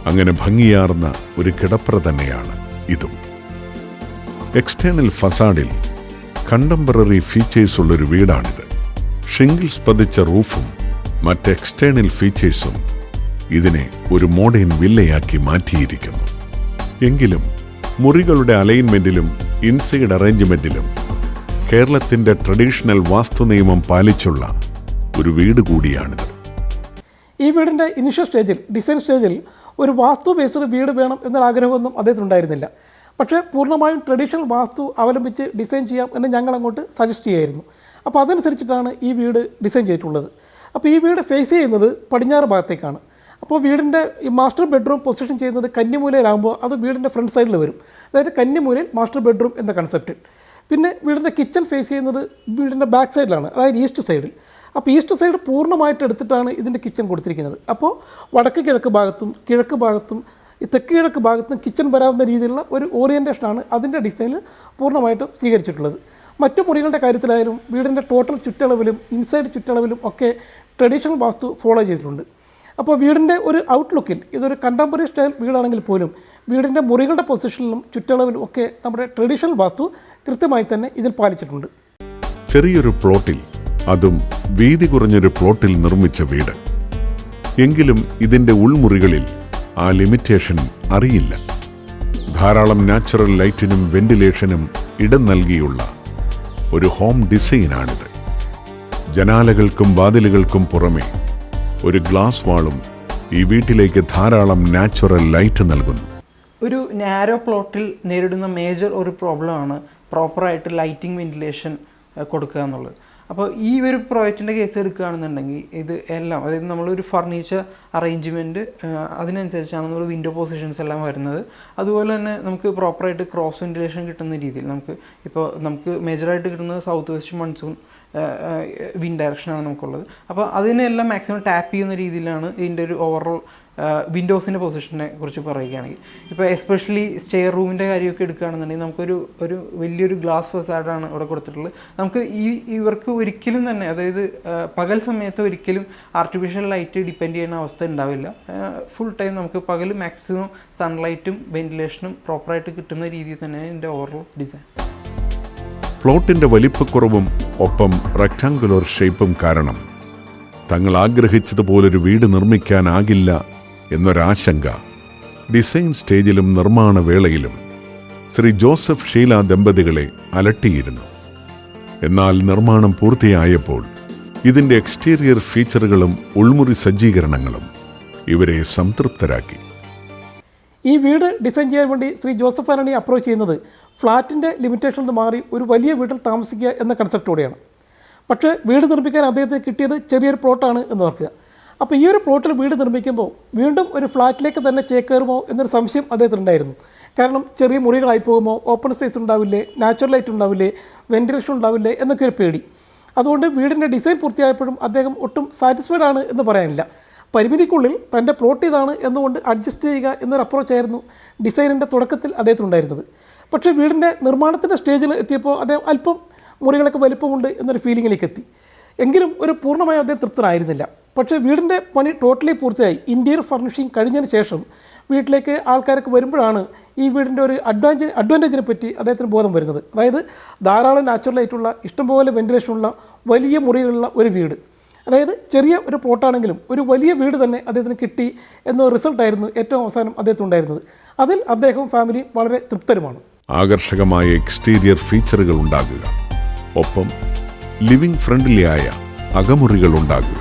അങ്ങനെ ഭംഗിയാർന്ന ഒരു കിടപ്പറ തന്നെയാണ് ഇതും. എക്സ്റ്റേണൽ ഫസാഡിൽ കണ്ടംപററി ഫീച്ചേഴ്സ് ഉള്ളൊരു വീടാണിത്. ഷിംഗിൾസ് പതിച്ച റൂഫും മറ്റ് എക്സ്റ്റേണൽ ഫീച്ചേഴ്സും ഇതിനെ ഒരു മോഡേൺ വില്ലയാക്കി മാറ്റിയിരിക്കുന്നു. എങ്കിലും മുറികളുടെ അലൈൻമെന്റിലും ഇൻസൈഡ് അറേഞ്ച്മെന്റിലും കേരളത്തിന്റെ ട്രഡീഷണൽ വാസ്തുനിയമം പാലിച്ചുള്ള ഒരു വീട് കൂടിയാണിത്. ഈ വീടിൻ്റെ ഇനിഷ്യൽ സ്റ്റേജിൽ, ഡിസൈൻ സ്റ്റേജിൽ ഒരു വാസ്തു ബേസ്ഡ് വീട് വേണം എന്നൊരാഗ്രഹമൊന്നും അദ്ദേഹത്തിനുണ്ടായിരുന്നില്ല. പക്ഷേ പൂർണ്ണമായും ട്രഡീഷണൽ വാസ്തു അവലംബിച്ച് ഡിസൈൻ ചെയ്യാം എന്ന് ഞങ്ങൾ അങ്ങോട്ട് സജസ്റ്റ് ചെയ്യായിരുന്നു. അപ്പോൾ അതനുസരിച്ചിട്ടാണ് ഈ വീട് ഡിസൈൻ ചെയ്തിട്ടുള്ളത്. അപ്പോൾ ഈ വീട് ഫേസ് ചെയ്യുന്നത് പടിഞ്ഞാറ് ഭാഗത്തേക്കാണ്. അപ്പോൾ വീടിൻ്റെ ഈ മാസ്റ്റർ ബെഡ്റൂം പൊസിഷൻ ചെയ്യുന്നത് കന്നിമൂലയിലാകുമ്പോൾ അത് വീടിൻ്റെ ഫ്രണ്ട് സൈഡിൽ വരും. അതായത് കന്നിമൂലയിൽ മാസ്റ്റർ ബെഡ്റൂം എന്ന കൺസെപ്റ്റിൽ. പിന്നെ വീടിൻ്റെ കിച്ചൺ ഫേസ് ചെയ്യുന്നത് വീടിൻ്റെ ബാക്ക് സൈഡിലാണ്, അതായത് ഈസ്റ്റ് സൈഡിൽ. അപ്പോൾ ഈസ്റ്റ് സൈഡ് പൂർണ്ണമായിട്ട് എടുത്തിട്ടാണ് ഇതിൻ്റെ കിച്ചൺ കൊടുത്തിരിക്കുന്നത്. അപ്പോൾ വടക്ക് കിഴക്ക് ഭാഗത്തും കിഴക്ക് ഭാഗത്തും തെക്ക് കിഴക്ക് ഭാഗത്തും കിച്ചൺ വരാവുന്ന രീതിയിലുള്ള ഒരു ഓറിയൻറ്റേഷനാണ് അതിൻ്റെ ഡിസൈനിൽ പൂർണ്ണമായിട്ടും സ്വീകരിച്ചിട്ടുള്ളത്. മറ്റു മുറികളുടെ കാര്യത്തിലായാലും വീടിൻ്റെ ടോട്ടൽ ചുറ്റളവിലും ഇൻസൈഡ് ചുറ്റളവിലും ഒക്കെ ട്രഡീഷണൽ വാസ്തു ഫോളോ ചെയ്തിട്ടുണ്ട്. അപ്പോൾ വീടിൻ്റെ ഒരു ഔട്ട്ലുക്കിൽ ഇതൊരു കണ്ടംപററി സ്റ്റൈൽ വീടാണെങ്കിൽ പോലും വീടിൻ്റെ മുറികളുടെ പൊസിഷനിലും ചുറ്റളവിലും ഒക്കെ നമ്മുടെ ട്രഡീഷണൽ വാസ്തു കൃത്യമായി തന്നെ ഇതിൽ പാലിച്ചിട്ടുണ്ട്. ചെറിയൊരു പ്ലോട്ടിൽ, അതും വീതി കുറഞ്ഞൊരു പ്ലോട്ടിൽ നിർമ്മിച്ച വീട്. എങ്കിലും ഇതിൻ്റെ ഉൾമുറികളിൽ ആ ലിമിറ്റേഷൻ അറിയില്ല. ധാരാളം നാച്ചുറൽ ലൈറ്റിനും വെന്റിലേഷനും ഇടം നൽകിയുള്ള ഒരു ഹോം ഡിസൈനാണിത്. ജനാലകൾക്കും വാതിലുകൾക്കും പുറമെ ഒരു ഗ്ലാസ് വാളും ഈ വീട്ടിലേക്ക് ധാരാളം നാച്ചുറൽ ലൈറ്റ് നൽകുന്നു. ഒരു നാരോ പ്ലോട്ടിൽ നേരിടുന്ന മേജർ ഒരു പ്രോബ്ലമാണ് പ്രോപ്പറായിട്ട് ലൈറ്റിംഗ് വെന്റിലേഷൻ കൊടുക്കുക എന്നുള്ളത്. അപ്പോൾ ഈ ഒരു പ്രോജക്റ്റിൻ്റെ കേസ് എടുക്കുകയാണെന്നുണ്ടെങ്കിൽ ഇത് എല്ലാം, അതായത് നമ്മളൊരു ഫർണിച്ചർ അറേഞ്ച്മെൻറ്റ് അതിനനുസരിച്ചാണ് നമ്മൾ വിൻഡോ പൊസിഷൻസ് എല്ലാം വരുന്നത്. അതുപോലെ തന്നെ നമുക്ക് പ്രോപ്പറായിട്ട് ക്രോസ് വെന്റിലേഷൻ കിട്ടുന്ന രീതിയിൽ നമുക്ക് മേജറായിട്ട് കിട്ടുന്നത് സൗത്ത് വെസ്റ്റ് മൺസൂൺ വിൻഡ് ഡയറക്ഷനാണ് നമുക്കുള്ളത്. അപ്പോൾ അതിനെല്ലാം മാക്സിമം ടാപ്പ് ചെയ്യുന്ന രീതിയിലാണ് ഇതിൻ്റെ ഒരു ഓവറോൾ വിൻഡോസിൻ്റെ പൊസിഷനെ കുറിച്ച് പറയുകയാണെങ്കിൽ. ഇപ്പോൾ എസ്പെഷ്യലി സ്റ്റെയർ റൂമിൻ്റെ കാര്യമൊക്കെ എടുക്കുകയാണെന്നുണ്ടെങ്കിൽ നമുക്കൊരു വലിയൊരു ഗ്ലാസ് ഫസാഡാണ് ഇവിടെ കൊടുത്തിട്ടുള്ളത്. നമുക്ക് ഇവർക്ക് ഒരിക്കലും തന്നെ, അതായത് പകൽ സമയത്ത് ഒരിക്കലും ആർട്ടിഫിഷ്യൽ ലൈറ്റ് ഡിപ്പെൻഡ് ചെയ്യുന്ന അവസ്ഥ ഉണ്ടാവില്ല. ഫുൾ ടൈം നമുക്ക് പകൽ മാക്സിമം സൺലൈറ്റും വെന്റിലേഷനും പ്രോപ്പറായിട്ട് കിട്ടുന്ന രീതിയിൽ തന്നെയാണ് ഇതിൻ്റെ ഓവറോൾ ഡിസൈൻ. പ്ലോട്ടിന്റെ വലിപ്പക്കുറവും ഒപ്പം റെക്ടാങ്കുലർ ഷേപ്പും കാരണം തങ്ങൾ ആഗ്രഹിച്ചതുപോലൊരു വീട് നിർമ്മിക്കാനാകില്ല എന്നൊരാശങ്ക ഡിസൈൻ സ്റ്റേജിലും നിർമ്മാണ വേളയിലും ശ്രീ ജോസഫ് ഷീല ദമ്പതികളെ അലട്ടിയിരുന്നു. എന്നാൽ നിർമ്മാണം പൂർത്തിയായപ്പോൾ ഇതിൻ്റെ എക്സ്റ്റീരിയർ ഫീച്ചറുകളും ഉൾമുറി സജ്ജീകരണങ്ങളും ഇവരെ സംതൃപ്തരാക്കി. ഈ വീട് ഡിസൈൻ ചെയ്യാൻ വേണ്ടി ശ്രീ ജോസഫ് ആന്റണി അപ്രോച്ച് ചെയ്യുന്നത് ഫ്ലാറ്റിൻ്റെ ലിമിറ്റേഷൻ മാറി ഒരു വലിയ വീട്ടിൽ താമസിക്കുക എന്ന കൺസെപ്റ്റോടെയാണ്. പക്ഷേ വീട് നിർമ്മിക്കാൻ അദ്ദേഹത്തിന് കിട്ടിയത് ചെറിയൊരു പ്ലോട്ടാണ് എന്ന് ഓർക്കുക. അപ്പോൾ ഈ ഒരു പ്ലോട്ടിൽ വീട് നിർമ്മിക്കുമ്പോൾ വീണ്ടും ഒരു ഫ്ലാറ്റിലേക്ക് തന്നെ ചേക്കേറുമോ എന്നൊരു സംശയം അദ്ദേഹത്തിനുണ്ടായിരുന്നു. കാരണം ചെറിയ മുറികളായി പോകുമോ, ഓപ്പൺ സ്പേസ് ഉണ്ടാവില്ലേ, നാച്ചുറൽ ലൈറ്റ് ഉണ്ടാവില്ലേ, വെന്റിലേഷൻ ഉണ്ടാവില്ലേ എന്നൊക്കെ ഒരു പേടി. അതുകൊണ്ട് വീടിൻ്റെ ഡിസൈൻ പൂർത്തിയായപ്പോഴും അദ്ദേഹം ഒട്ടും സാറ്റിസ്ഫൈഡ് ആണ് എന്ന് പറയാനില്ല. പരിമിതിക്കുള്ളിൽ തൻ്റെ പ്ലോട്ട് ഇതാണ് എന്നുകൊണ്ട് അഡ്ജസ്റ്റ് ചെയ്യുക എന്നൊരു അപ്രോച്ചായിരുന്നു ഡിസൈനിൻ്റെ തുടക്കത്തിൽ അദ്ദേഹത്തിനുണ്ടായിരുന്നത്. പക്ഷേ വീടിൻ്റെ നിർമ്മാണത്തിൻ്റെ സ്റ്റേജിൽ എത്തിയപ്പോൾ അദ്ദേഹം അല്പം മുറികളൊക്കെ വലിപ്പമുണ്ട് എന്നൊരു ഫീലിങ്ങിലേക്ക് എത്തി. എങ്കിലും ഒരു പൂർണ്ണമായും അദ്ദേഹം തൃപ്തനായിരുന്നില്ല. പക്ഷേ വീടിൻ്റെ പണി ടോട്ടലി പൂർത്തിയായി ഇൻറ്റീരിയർ ഫർണിഷിംഗ് കഴിഞ്ഞതിന് ശേഷം വീട്ടിലേക്ക് ആൾക്കാരൊക്കെ വരുമ്പോഴാണ് ഈ വീടിൻ്റെ ഒരു അഡ്വാൻറ്റേജിനെ പറ്റി അദ്ദേഹത്തിന് ബോധം വരുന്നത്. അതായത് ധാരാളം നാച്ചുറൽ ആയിട്ടുള്ള ഇഷ്ടംപോലെ വെന്റിലേഷനുള്ള വലിയ മുറികളുള്ള ഒരു വീട്. അതായത് ചെറിയ ഒരു പ്ലോട്ടാണെങ്കിലും ഒരു വലിയ വീട് തന്നെ അദ്ദേഹത്തിന് കിട്ടി എന്ന റിസൾട്ടായിരുന്നു ഏറ്റവും അവസാനം അദ്ദേഹത്തിനുണ്ടായിരുന്നത്. അതിൽ അദ്ദേഹവും ഫാമിലിയും വളരെ തൃപ്തരുമാണ്. ആകർഷകമായ എക്സ്റ്റീരിയർ ഫീച്ചറുകൾ ഉണ്ടാകുക, ഒപ്പം ലിവിംഗ് ഫ്രണ്ട്ലിയായ അകമുറികൾ ഉണ്ടാകുക,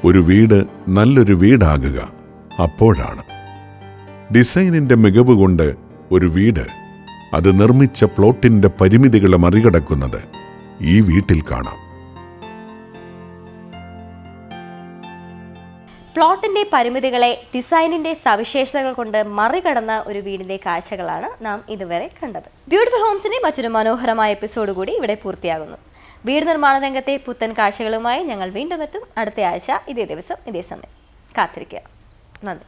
ഒരു വീട് നല്ലൊരു വീടാകുക. അപ്പോഴാണ് ഡിസൈനിൻ്റെ മികവ് കൊണ്ട് ഒരു വീട് അത് നിർമ്മിച്ച പ്ലോട്ടിൻ്റെ പരിമിതികളെ മറികടക്കുന്നത് ഈ വീട്ടിൽ കാണാം. പ്ലോട്ടിന്റെ പരിമിതികളെ ഡിസൈനിന്റെ സവിശേഷതകൾ കൊണ്ട് മറികടന്ന ഒരു വീടിന്റെ കാഴ്ചകളാണ് നാം ഇതുവരെ കണ്ടത്. ബ്യൂട്ടിഫുൾ ഹോംസിന്റെ മറ്റൊരു മനോഹരമായ എപ്പിസോഡ് കൂടി ഇവിടെ പൂർത്തിയാകുന്നു. വീട് നിർമ്മാണ രംഗത്തെ പുത്തൻ കാഴ്ചകളുമായി ഞങ്ങൾ വീണ്ടും എത്തും. അടുത്ത ആഴ്ച ഇതേ ദിവസം ഇതേ സമയം കാത്തിരിക്കുക. നന്ദി.